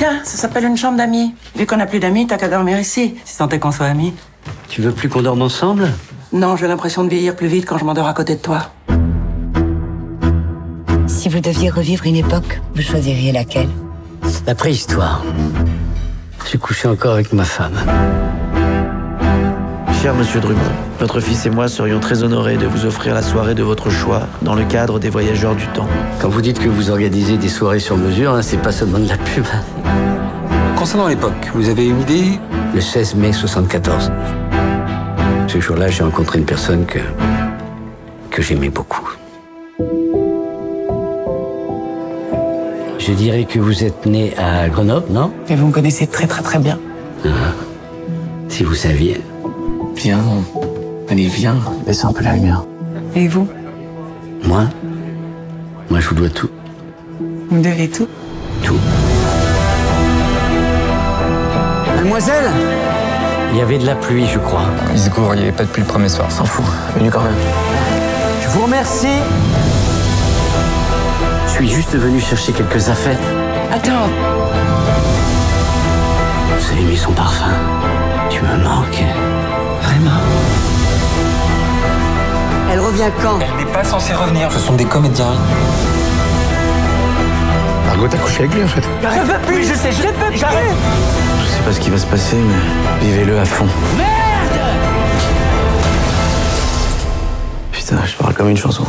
Tiens, ça s'appelle une chambre d'amis. Vu qu'on n'a plus d'amis, t'as qu'à dormir ici, si tant est qu'on soit amis. Tu veux plus qu'on dorme ensemble? Non, j'ai l'impression de vieillir plus vite quand je m'endors à côté de toi. Si vous deviez revivre une époque, vous choisiriez laquelle? La préhistoire. J'ai couché encore avec ma femme. Cher Monsieur Drummond, notre fils et moi serions très honorés de vous offrir la soirée de votre choix dans le cadre des Voyageurs du Temps. Quand vous dites que vous organisez des soirées sur mesure, c'est pas seulement de la pub. Concernant l'époque, vous avez une idée? Le 16 mai 74. Ce jour-là, j'ai rencontré une personne que j'aimais beaucoup. Je dirais que vous êtes né à Grenoble, non? Et vous me connaissez très bien. Si vous saviez. Viens. Allez, viens. Baisse un peu la lumière. Et vous? Moi, je vous dois tout. Vous me devez tout? Tout. Mademoiselle! Il y avait de la pluie, je crois. Il se gourre, il n'y avait pas de pluie le premier soir. S'en fout. Venu quand même. Je vous remercie. Je suis juste venu chercher quelques affaires. Attends. Vous avez aimé son parfum. Tu me manques. Vraiment. Elle revient quand? Elle n'est pas censée revenir. Ce sont des comédiens. Margot, t'as couché avec lui en fait. Je peux plus, je sais, je peux plus. Je sais pas ce qui va se passer, mais vivez-le à fond. Merde! Putain, je parle comme une chanson.